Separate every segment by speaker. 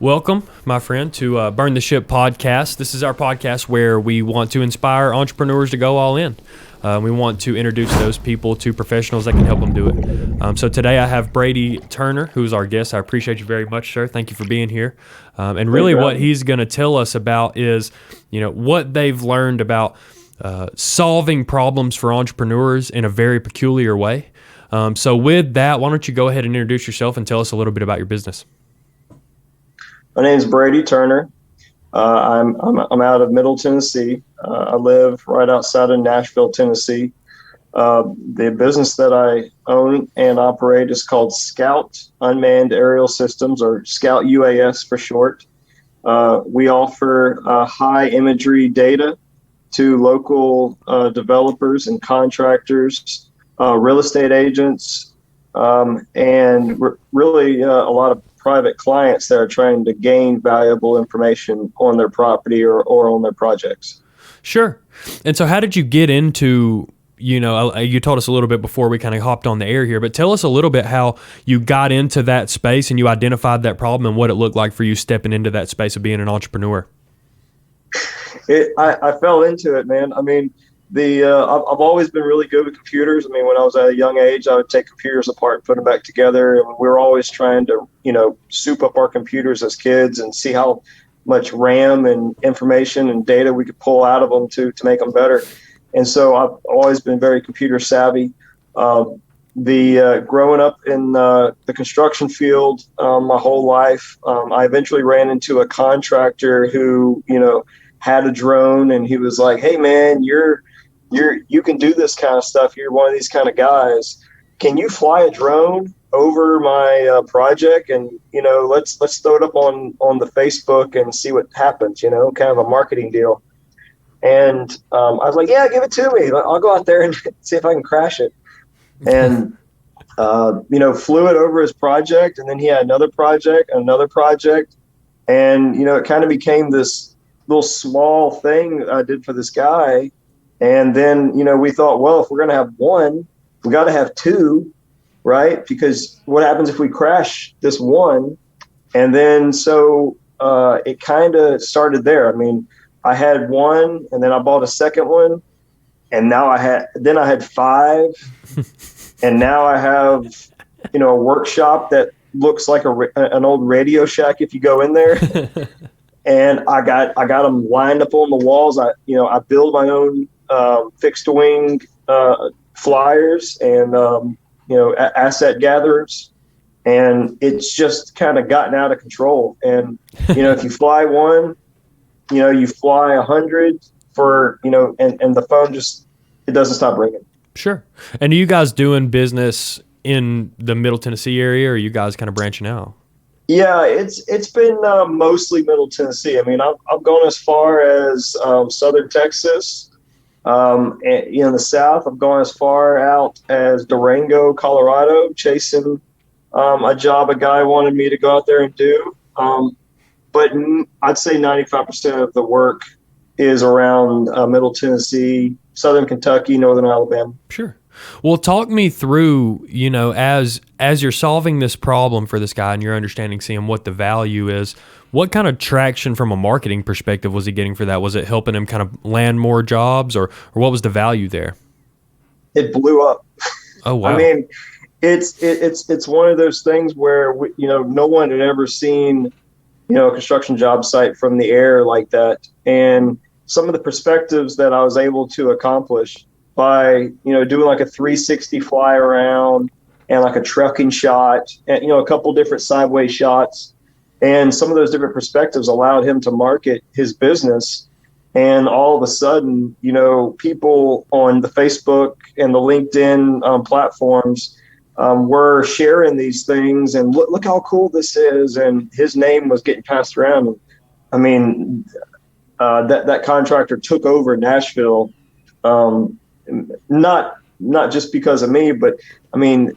Speaker 1: Welcome, my friend, to Burn the Ship podcast. This is our podcast where we want to inspire entrepreneurs to go all in. We want to introduce those people to professionals that can help them do it. So today I have Brady Turner, who's our guest. I appreciate you very much, sir. Thank you for being here. And really what he's going to tell us about is, what they've learned about solving problems for entrepreneurs in a very peculiar way. So with that, why don't you go ahead and introduce yourself and tell us a little bit about your business.
Speaker 2: My name is Brady Turner. I'm out of Middle Tennessee. I live right outside of Nashville, Tennessee. The business that I own and operate is called Scout Unmanned Aerial Systems, or Scout UAS for short. We offer high imagery data to local developers and contractors, real estate agents, and really a lot of private clients that are trying to gain valuable information on their property or on their projects.
Speaker 1: Sure. And so how did you get into, you told us a little bit before we kind of hopped on the air here, but tell us a little bit how you got into that space and you identified that problem and what it looked like for you stepping into that space of being an entrepreneur.
Speaker 2: I fell into it, man. I mean, I've always been really good with computers. I mean, when I was at a young age, I would take computers apart and put them back together. And we were always trying to, soup up our computers as kids and see how much RAM and information and data we could pull out of them to make them better. And so I've always been very computer savvy. Growing up in the construction field my whole life, I eventually ran into a contractor who, had a drone, and he was like, "Hey, man, you can do this kind of stuff. You're one of these kind of guys. Can you fly a drone over my project? And, let's throw it up on the Facebook and see what happens, kind of a marketing deal." And I was like, "Yeah, give it to me. I'll go out there and see if I can crash it." And, flew it over his project. And then he had another project. And, it kind of became this little small thing I did for this guy. And then, we thought, well, if we're going to have one, we got to have two, right? Because what happens if we crash this one? And then so it kind of started there. I mean, I had one, and then I bought a second one, and now I had five, and now I have, a workshop that looks like an old Radio Shack if you go in there. And I got them lined up on the walls. I build my own fixed wing flyers and asset gatherers, and it's just kind of gotten out of control. And if you fly one, you fly 100 for and the phone it doesn't stop ringing.
Speaker 1: Sure. And are you guys doing business in the Middle Tennessee area, or are you guys kind of branching out?
Speaker 2: Yeah, it's been mostly Middle Tennessee. I mean, I've gone as far as southern Texas. And, in the South, I've gone as far out as Durango, Colorado, chasing a job a guy wanted me to go out there and do. But I'd say 95% of the work is around Middle Tennessee, Southern Kentucky, Northern Alabama.
Speaker 1: Sure. Well, talk me through, as you're solving this problem for this guy and you're seeing what the value is, what kind of traction from a marketing perspective was he getting for that? Was it helping him kind of land more jobs, or what was the value there?
Speaker 2: It blew up.
Speaker 1: Oh, wow.
Speaker 2: I mean, it's one of those things where, no one had ever seen, a construction job site from the air like that. And some of the perspectives that I was able to accomplish by, doing like a 360 fly around and like a trucking shot and, a couple different sideways shots. And some of those different perspectives allowed him to market his business. And all of a sudden, people on the Facebook and the LinkedIn platforms were sharing these things, and look how cool this is. And his name was getting passed around. I mean, that contractor took over Nashville, not just because of me, but I mean,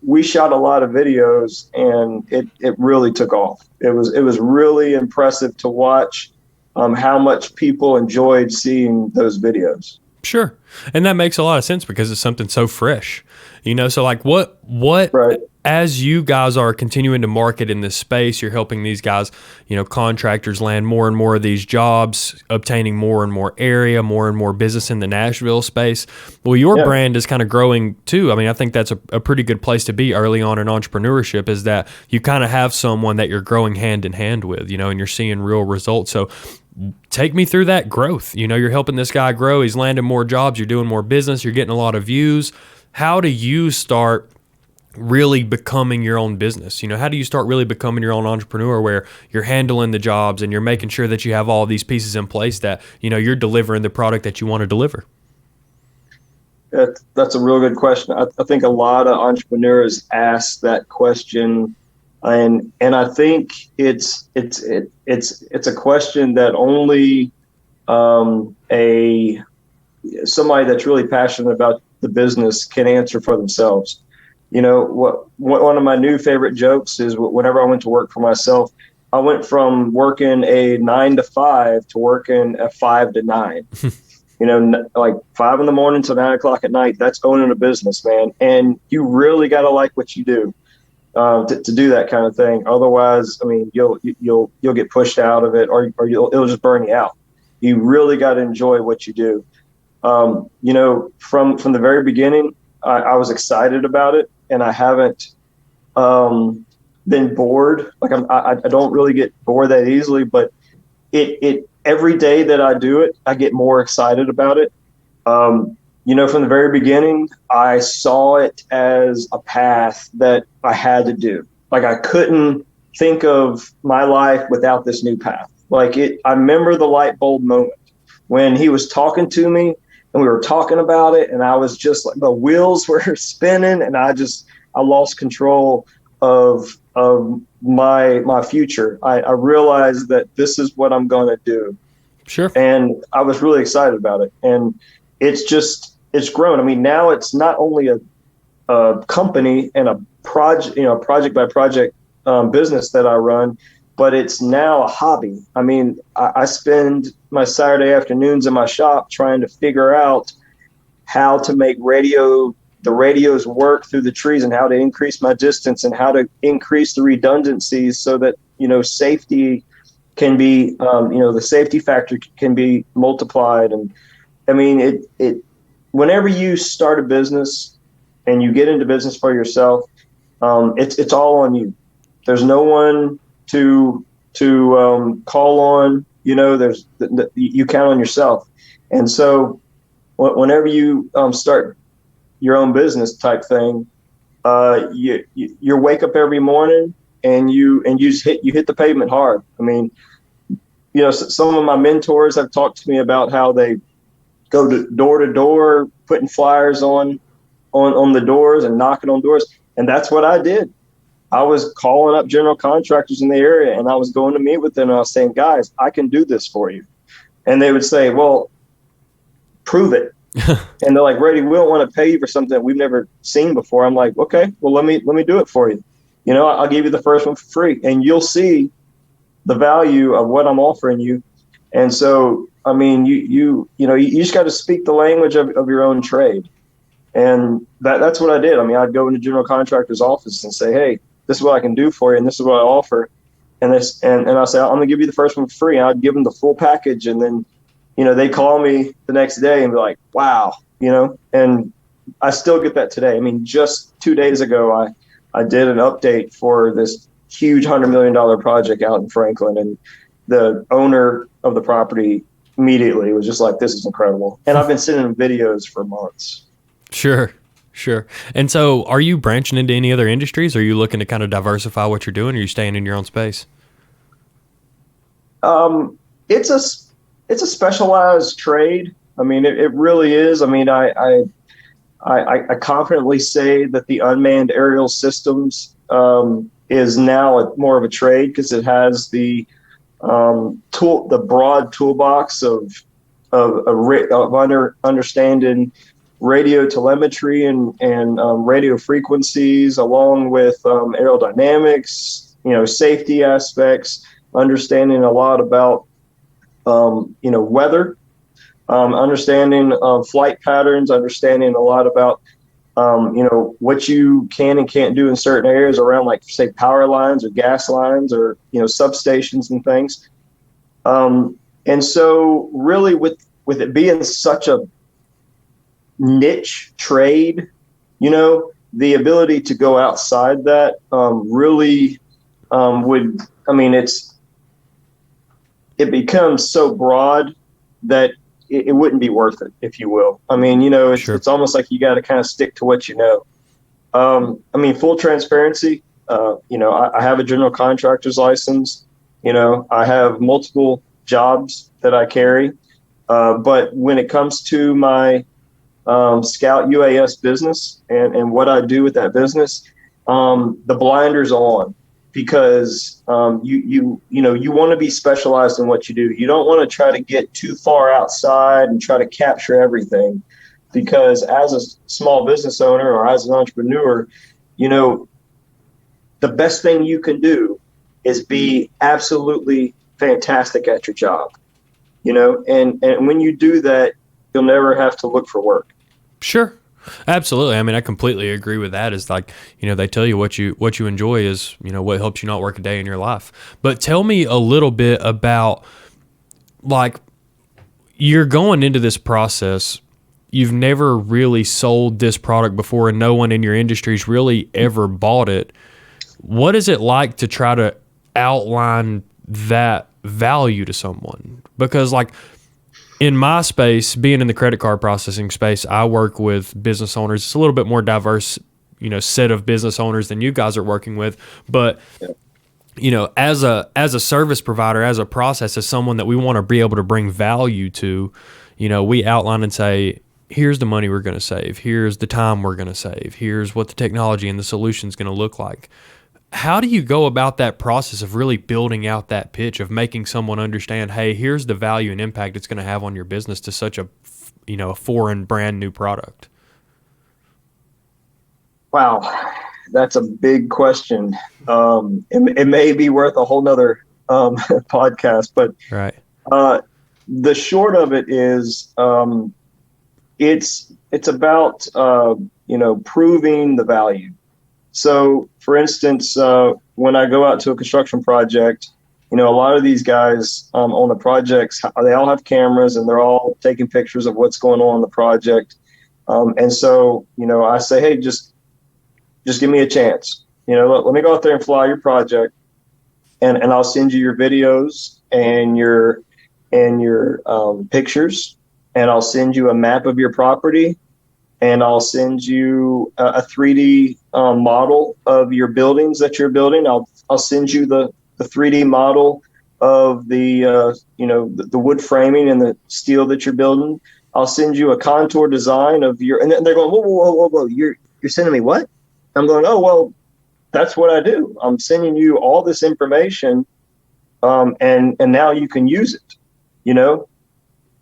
Speaker 2: we shot a lot of videos, and it really took off. It was really impressive to watch how much people enjoyed seeing those videos.
Speaker 1: Sure. And that makes a lot of sense because it's something so fresh, so like what,
Speaker 2: right.
Speaker 1: as you guys are continuing to market in this space, you're helping these guys, contractors land more and more of these jobs, obtaining more and more area, more and more business in the Nashville space. Well, your brand is kind of growing too. I mean, I think that's a pretty good place to be early on in entrepreneurship, is that you kind of have someone that you're growing hand in hand with, and you're seeing real results. So take me through that growth. You're helping this guy grow. He's landing more jobs. You're doing more business. You're getting a lot of views. How do you start really becoming your own business? How do you start really becoming your own entrepreneur, where you're handling the jobs and you're making sure that you have all these pieces in place, that you're delivering the product that you want to deliver?
Speaker 2: That's a real good question. I think a lot of entrepreneurs ask that question, and I think it's a question that only somebody that's really passionate about the business can answer for themselves. One of my new favorite jokes is, whenever I went to work for myself, I went from working a 9 to 5 to working a 5 to 9. Like 5 in the morning to 9 o'clock at night. That's owning a business, man. And you really got to like what you do to do that kind of thing. Otherwise, I mean, you'll get pushed out of it, or it'll just burn you out. You really got to enjoy what you do. From the very beginning, I was excited about it. And I haven't been bored. Like I don't really get bored that easily, but it every day that I do it, I get more excited about it. From the very beginning, I saw it as a path that I had to do. Like I couldn't think of my life without this new path. I remember the light bulb moment when he was talking to me, and we were talking about it, and I was just like, the wheels were spinning, and I lost control of my future. I realized that this is what I'm going to do.
Speaker 1: Sure.
Speaker 2: And I was really excited about it. And it's grown. I mean, now it's not only a company and a project by project business that I run, but it's now a hobby. I mean, I spend my Saturday afternoons in my shop trying to figure out how to make the radios work through the trees, and how to increase my distance, and how to increase the redundancies so that, safety can be, the safety factor can be multiplied. And I mean, whenever you start a business and you get into business for yourself, it's all on you. There's no one to call on. You count on yourself. And so whenever you start your own business type thing, you wake up every morning and you hit the pavement hard. I mean, some of my mentors have talked to me about how they go to door, putting flyers on the doors and knocking on doors. And that's what I did. I was calling up general contractors in the area, and I was going to meet with them, and I was saying, guys, I can do this for you. And they would say, well, prove it. And they're like, Brady, we don't want to pay you for something that we've never seen before. I'm like, okay, well, let me do it for you. I'll give you the first one for free, and you'll see the value of what I'm offering you. And so, I mean, you just got to speak the language of your own trade. And that's what I did. I mean, I'd go into general contractor's office and say, hey, this is what I can do for you, and this is what I offer. And I say, I'm going to give you the first one for free. And I'd give them the full package. And then, they call me the next day and be like, wow, and I still get that today. I mean, just 2 days ago, I did an update for this huge $100 million project out in Franklin. And the owner of the property immediately was just like, this is incredible. And I've been sending them videos for months. Sure.
Speaker 1: And so are you branching into any other industries? Or are you looking to kind of diversify what you're doing? Or are you staying in your own space?
Speaker 2: It's a specialized trade. I mean, it really is. I mean, I confidently say that the unmanned aerial systems is now more of a trade, because it has the broad toolbox of understanding radio telemetry and radio frequencies, along with aerodynamics, safety aspects, understanding a lot about weather, understanding flight patterns, understanding a lot about what you can and can't do in certain areas around, like, say, power lines or gas lines or, substations and things. And so really with it being such a niche trade, the ability to go outside that really it becomes so broad that it wouldn't be worth it, if you will.
Speaker 1: Sure.
Speaker 2: It's almost like you got to kind of stick to what you know. Full transparency, I have a general contractor's license. I have multiple jobs that I carry. But when it comes to my Scout UAS business and what I do with that business, the blinders on, because you want to be specialized in what you do. You don't want to try to get too far outside and try to capture everything, because as a small business owner or as an entrepreneur, the best thing you can do is be absolutely fantastic at your job, and when you do that, you'll never have to look for work.
Speaker 1: Sure. Absolutely. I completely agree with that. Is like, they tell you what you enjoy is, what helps you not work a day in your life. But tell me a little bit about, like, you're going into this process. You've never really sold this product before, and no one in your industry's really ever bought it. What is it like to try to outline that value to someone? Because, like, in my space, being in the credit card processing space, I work with business owners. It's a little bit more diverse, set of business owners than you guys are working with. But, as a service provider, as a process, as someone that we want to be able to bring value to, we outline and say, here's the money we're going to save. Here's the time we're going to save. Here's what the technology and the solution is going to look like. How do you go about that process of really building out that pitch, of making someone understand, hey, here's the value and impact it's going to have on your business to such a foreign brand new product?
Speaker 2: Wow, that's a big question. It may be worth a whole nother podcast, but
Speaker 1: right.
Speaker 2: The short of it is, it's about proving the value. So, for instance, when I go out to a construction project, a lot of these guys on the projects, they all have cameras and they're all taking pictures of what's going on in the project. And so, I say, hey, just give me a chance. Let me go out there and fly your project, and I'll send you your videos and your pictures, and I'll send you a map of your property. And I'll send you a 3D model of your buildings that you're building. I'll send you the 3D model of the the wood framing and the steel that you're building. I'll send you a contour design of your. And they're going, whoa! You're sending me what? I'm going, oh well, that's what I do. I'm sending you all this information, and now you can use it.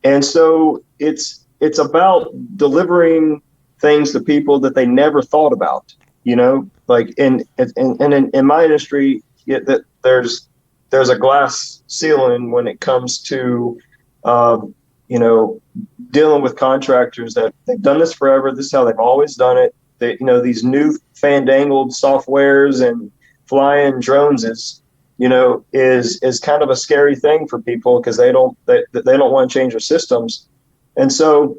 Speaker 2: And so it's about delivering things to people that they never thought about, like in my industry, that there's a glass ceiling when it comes to, dealing with contractors that they've done this forever. This is how they've always done it. They, these new fandangled softwares and flying drones is kind of a scary thing for people, because they don't want to change their systems. And so,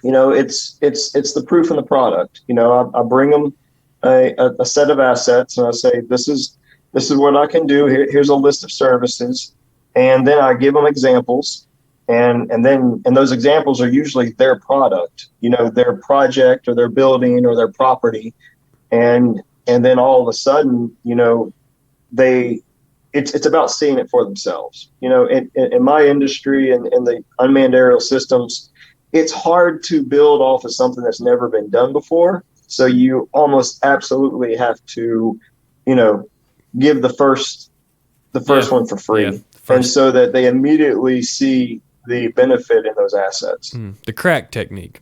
Speaker 2: it's the proof in the product. I bring them a set of assets, and I say, this is what I can do. Here's a list of services, and then I give them examples, and those examples are usually their product, their project or their building or their property, and then all of a sudden, it's about seeing it for themselves. In my industry and in the unmanned aerial systems, it's hard to build off of something that's never been done before. So you almost absolutely have to, give the first one for free. Yeah, and so that they immediately see the benefit in those assets.
Speaker 1: The crack technique.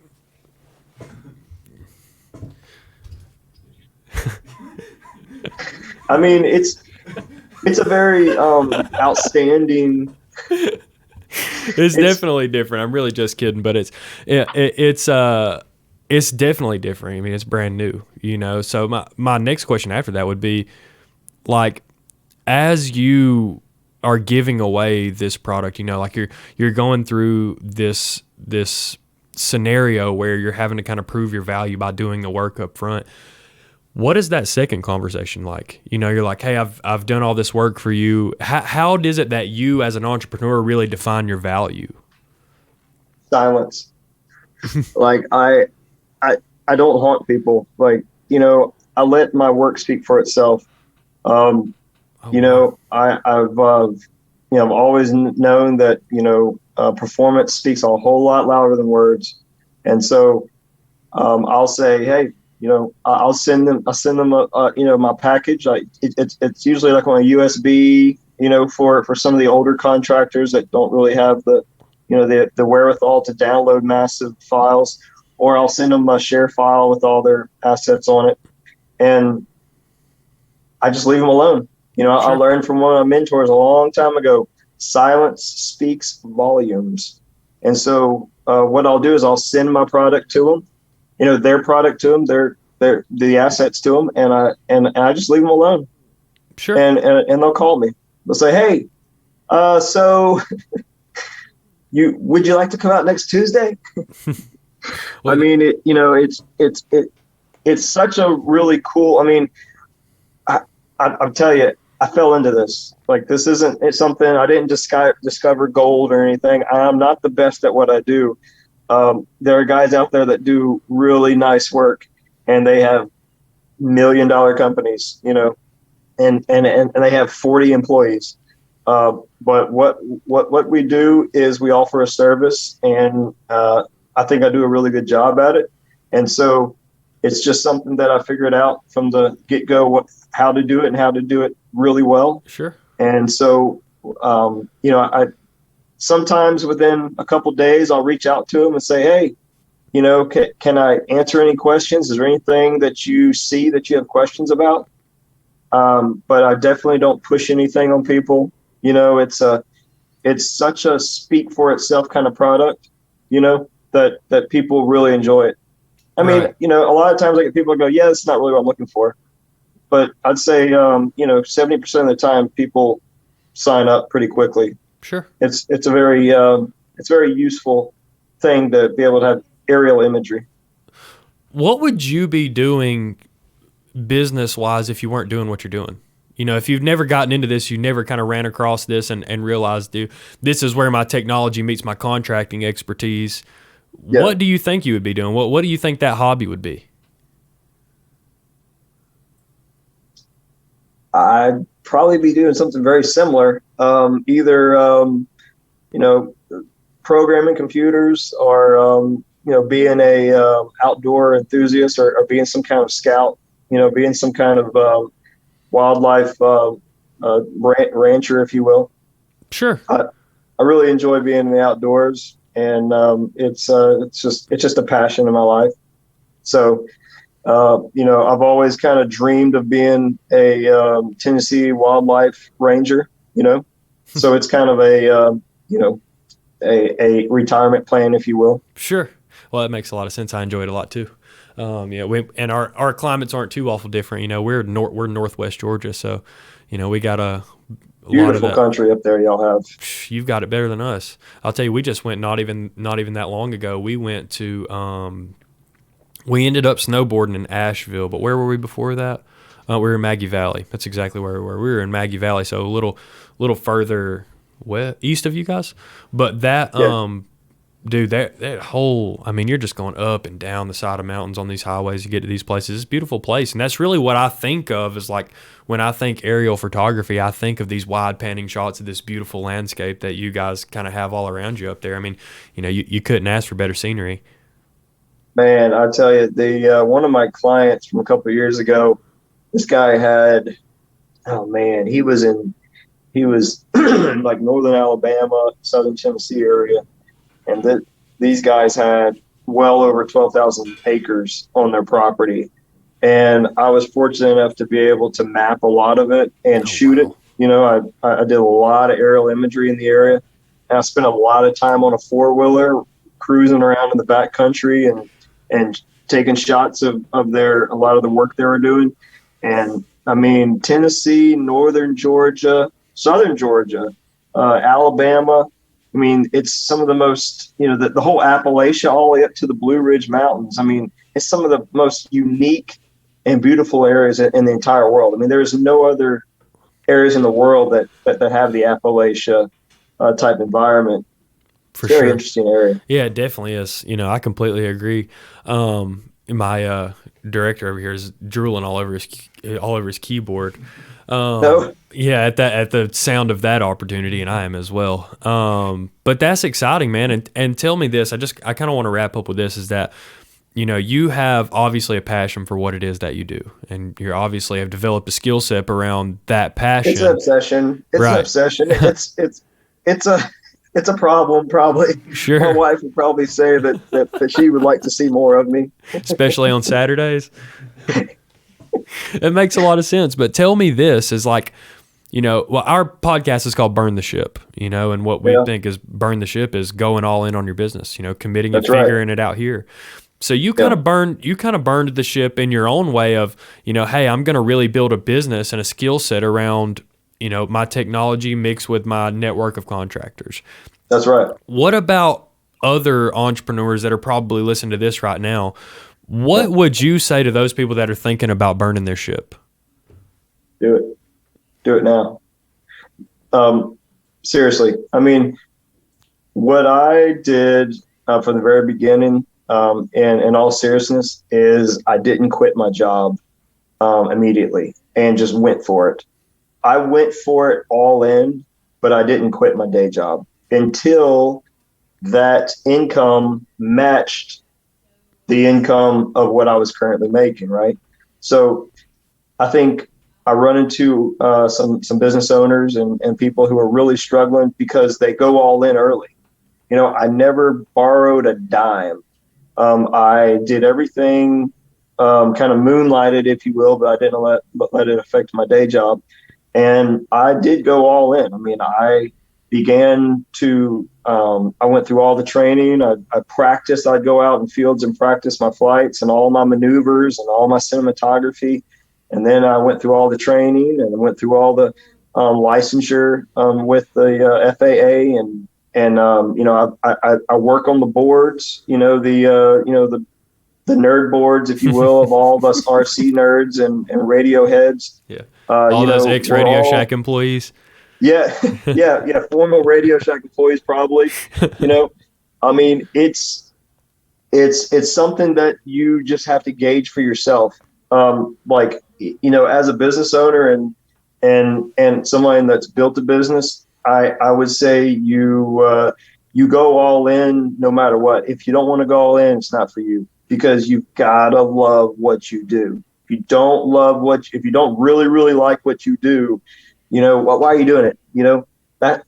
Speaker 2: It's a very outstanding.
Speaker 1: It's definitely different. I'm really just kidding, but it's It's definitely different. I mean, it's brand new, you know. So my next question after that would be like, as you are giving away this product, you know, like you're going through this scenario where you're having to kind of prove your value by doing the work up front. What is that second conversation like? You know, you're like, hey, I've done all this work for you. How is it that you as an entrepreneur really define your value?
Speaker 2: Silence. Like I I don't haunt people. Like, you know, I let my work speak for itself. Um,
Speaker 1: Oh
Speaker 2: you
Speaker 1: wow.
Speaker 2: know, I've always known that, performance speaks a whole lot louder than words. And so, I'll say, hey, I'll send them my package. It's usually like on a USB, for some of the older contractors that don't really have the wherewithal to download massive files, or I'll send them a share file with all their assets on it. And I just leave them alone. I
Speaker 1: Sure.
Speaker 2: learned from one of my mentors a long time ago. Silence speaks volumes. And so, what I'll do is I'll send my product to them, their product to them, their the assets to them, and I just leave them alone.
Speaker 1: Sure.
Speaker 2: And they'll call me. They'll say, "Hey, so you would you like to come out next Tuesday?" I
Speaker 1: Well,
Speaker 2: mean, it's such a really cool. I mean, I'll tell you, I fell into this. Like, this isn't it's something I didn't discover gold or anything. I'm not the best at what I do. There are guys out there that do really nice work, and they have $1 million companies, and they have 40 employees. But what we do is we offer a service, and I think I do a really good job at it. And so it's just something that I figured out from the get go, how to do it and how to do it really well.
Speaker 1: sure.
Speaker 2: And so, I sometimes within a couple of days, I'll reach out to them and say, hey, can I answer any questions? Is there anything that you see that you have questions about? But I definitely don't push anything on people. It's such a speak for itself kind of product, that people really enjoy it. I mean,
Speaker 1: Right.
Speaker 2: a lot of times I get people go, yeah, that's not really what I'm looking for. But I'd say, 70% of the time people sign up pretty quickly.
Speaker 1: Sure.
Speaker 2: It's a very useful thing to be able to have aerial imagery.
Speaker 1: What would you be doing business wise if you weren't doing what you're doing? You know, if you've never gotten into this, you never kind of ran across this and realized, dude, this is where my technology meets my contracting expertise.
Speaker 2: Yeah,
Speaker 1: What do you think you would be doing? What do you think that hobby would be?
Speaker 2: I'd probably be doing something very similar. Either you know, programming computers, or being a outdoor enthusiast, or being some kind of scout. Being some kind of wildlife rancher, if you will.
Speaker 1: Sure.
Speaker 2: I, I really enjoy being in the outdoors, and it's just a passion in my life. So, I've always kind of dreamed of being a Tennessee wildlife ranger. So it's kind of you know, a retirement plan, if you will.
Speaker 1: Sure. Well, that makes a lot of sense. I enjoy it a lot too. Yeah, and our climates aren't too awful different. You know, we're Northwest Georgia, so we got a lot of
Speaker 2: Beautiful
Speaker 1: that.
Speaker 2: country up there, y'all have.
Speaker 1: You've got it better than us. I'll tell you, we just went not even that long ago. We went to we ended up snowboarding in Asheville, but where were we before that? We were in Maggie Valley. That's exactly where we were. We were in Maggie Valley, so a little further east of you guys. But that
Speaker 2: Yeah,
Speaker 1: dude, that whole, I mean, you're just going up and down the side of mountains on these highways to get to these places. It's a beautiful place. And that's really what I think of is like when I think aerial photography, I think of these wide panning shots of this beautiful landscape that you guys kind of have all around you up there. I mean, you couldn't ask for better scenery.
Speaker 2: man, I tell you, the one of my clients from a couple of years ago, this guy had, oh man, he was in like northern Alabama, southern Tennessee area, and these guys had well over 12,000 acres on their property. And I was fortunate enough to be able to map a lot of it and
Speaker 1: Oh,
Speaker 2: shoot it.
Speaker 1: wow.
Speaker 2: I did a lot of aerial imagery in the area. And I spent a lot of time on a four wheeler cruising around in the back country, and taking shots of a lot of the work they were doing. And I mean, Tennessee, Northern Georgia, Southern Georgia, Alabama. I mean, it's some of the most, the whole Appalachia all the way up to the Blue Ridge Mountains. I mean, it's some of the most unique and beautiful areas in the entire world. I mean, there's no other areas in the world that have the Appalachia type environment.
Speaker 1: For
Speaker 2: it's a very
Speaker 1: sure.
Speaker 2: interesting area.
Speaker 1: Yeah, it definitely is. I completely agree. My director over here is drooling all over his keyboard.
Speaker 2: No?
Speaker 1: Yeah, at the sound of that opportunity, and I am as well. But that's exciting, man. And tell me this. I kind of want to wrap up with this. Is that you have obviously a passion for what it is that you do, and you obviously have developed a skill set around that passion.
Speaker 2: It's an obsession. It's a problem, probably.
Speaker 1: Sure.
Speaker 2: My wife would probably say that she would like to see more of me.
Speaker 1: Especially on Saturdays. It makes a lot of sense. But tell me this is like, well, our podcast is called Burn the Ship, and what we think is burn the ship is going all in on your business, committing and figuring it out here. So you kind of burned the ship in your own way of, hey, I'm going to really build a business and a skill set around my technology mixed with my network of contractors.
Speaker 2: That's right.
Speaker 1: What about other entrepreneurs that are probably listening to this right now? What would you say to those people that are thinking about burning their ship?
Speaker 2: Do it. Do it now. Seriously. I mean, what I did from the very beginning, and in all seriousness, is I didn't quit my job immediately and just went for it. I went for it all in, but I didn't quit my day job until that income matched the income of what I was currently making, right? So I think I run into some business owners and people who are really struggling because they go all in early. I never borrowed a dime. I did everything kind of moonlighted, if you will, but I didn't let it affect my day job. And I did go all in. I mean, I began to, I went through all the training. I practiced. I'd go out in fields and practice my flights and all my maneuvers and all my cinematography. And then I went through all the training and went through all the licensure with the FAA and I work on the boards, the nerd boards, if you will, of all of us RC nerds and radio heads.
Speaker 1: Yeah. All those ex-Radio Shack employees.
Speaker 2: Yeah. Former Radio Shack employees, probably. I mean, it's something that you just have to gauge for yourself. As a business owner and someone that's built a business, I would say you go all in no matter what. If you don't want to go all in, it's not for you, because you've got to love what you do. If you don't really, really like what you do, why are you doing it?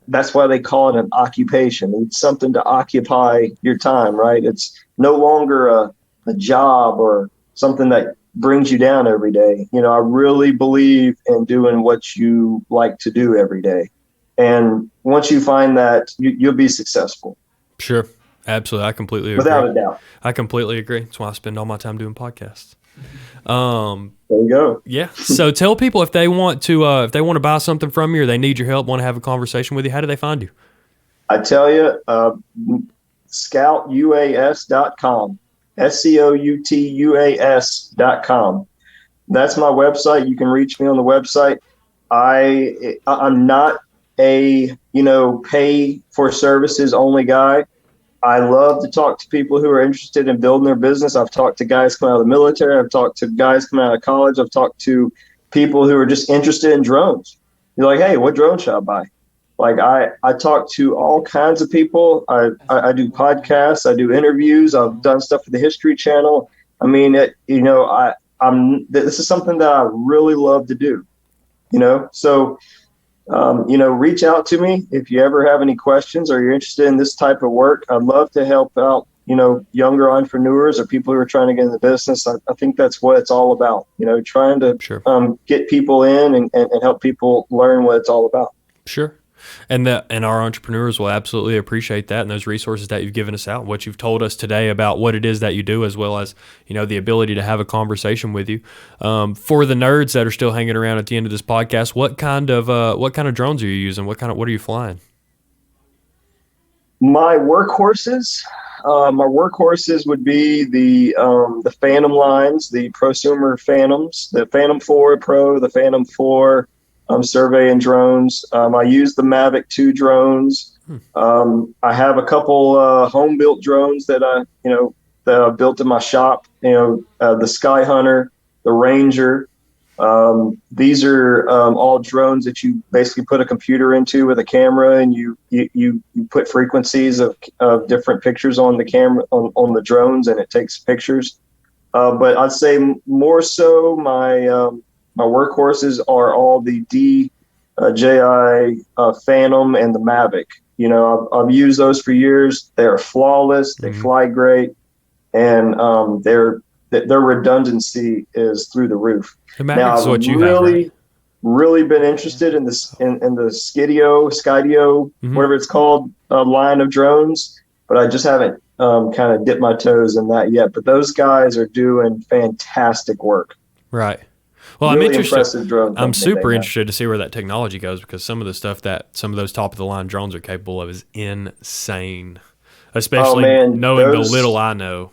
Speaker 2: That's why they call it an occupation. It's something to occupy your time, right? It's no longer a job or something that brings you down every day. I really believe in doing what you like to do every day. And once you find that, you'll be successful.
Speaker 1: Sure. Absolutely. I completely agree.
Speaker 2: Without a doubt.
Speaker 1: I completely agree. That's why I spend all my time doing podcasts.
Speaker 2: There you go.
Speaker 1: Yeah. So tell people if they want to buy something from you or they need your help, want to have a conversation with you, how do they find you?
Speaker 2: I tell you, scoutuas.com, scoutuas.com. That's my website. You can reach me on the website. I'm not a, pay for services only guy. I love to talk to people who are interested in building their business. I've talked to guys coming out of the military. I've talked to guys coming out of college. I've talked to people who are just interested in drones. You're like, hey, what drone should I buy? Like I talk to all kinds of people. I do podcasts. I do interviews. I've done stuff for the History Channel. I mean, this is something that I really love to do, so reach out to me if you ever have any questions or you're interested in this type of work. I'd love to help out, younger entrepreneurs or people who are trying to get in the business. I think that's what it's all about, trying to
Speaker 1: Sure.
Speaker 2: Get people in and help people learn what it's all about.
Speaker 1: Sure. And our entrepreneurs will absolutely appreciate that and those resources that you've given us out, what you've told us today about what it is that you do, as well as the ability to have a conversation with you. For the nerds that are still hanging around at the end of this podcast, what kind of drones are you using? What are you flying?
Speaker 2: My workhorses, would be the Phantom lines, the prosumer Phantoms, the Phantom 4 Pro, the Phantom 4 surveying drones. I use the Mavic 2 drones. I have a couple home built drones that I built in my shop. The Sky Hunter, the Ranger. These are all drones that you basically put a computer into with a camera, and you put frequencies of different pictures on the camera on the drones, and it takes pictures. But I'd say more so my workhorses are all the DJI Phantom and the Mavic. I've used those for years. They're flawless. They fly great, and their redundancy is through the roof. Now, I've really been interested in this in the Skydio, whatever it's called, line of drones, but I just haven't kind of dipped my toes in that yet. But those guys are doing fantastic work.
Speaker 1: Right. Well,
Speaker 2: really
Speaker 1: I'm
Speaker 2: interested.
Speaker 1: I'm super interested to see where that technology goes, because some of the stuff that some of those top of the line drones are capable of is insane. Especially knowing the little I know.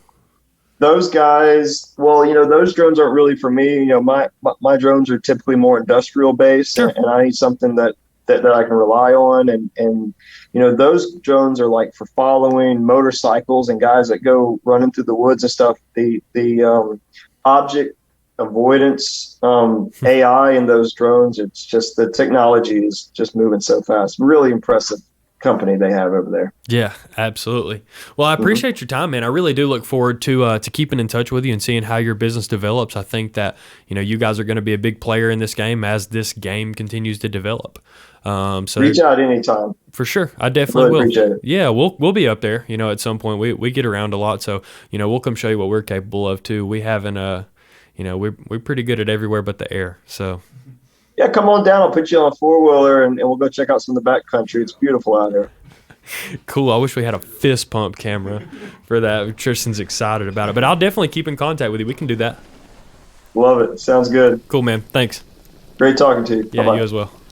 Speaker 2: Those guys, well, those drones aren't really for me. My drones are typically more industrial based,
Speaker 1: Sure.
Speaker 2: and I need something that I can rely on. And those drones are like for following motorcycles and guys that go running through the woods and stuff. The object avoidance AI in those drones, it's just the technology is just moving so fast. Really impressive company they have over there.
Speaker 1: Yeah, absolutely. Well, I appreciate your time, man. I really do look forward to keeping in touch with you and seeing how your business develops. I think that you guys are going to be a big player in this game as this game continues to develop. So
Speaker 2: reach out anytime.
Speaker 1: For sure, I definitely will.
Speaker 2: Appreciate it.
Speaker 1: Yeah, we'll be up there. At some point we get around a lot, so we'll come show you what we're capable of too. We haven't we're pretty good at everywhere but the air. So.
Speaker 2: Yeah, come on down. I'll put you on a 4-wheeler and we'll go check out some of the back country. It's beautiful out here.
Speaker 1: Cool. I wish we had a fist pump camera for that. Tristan's excited about it, but I'll definitely keep in contact with you. We can do that.
Speaker 2: Love it. Sounds good.
Speaker 1: Cool, man. Thanks.
Speaker 2: Great talking to you.
Speaker 1: Yeah,
Speaker 2: Bye-bye.
Speaker 1: you as well.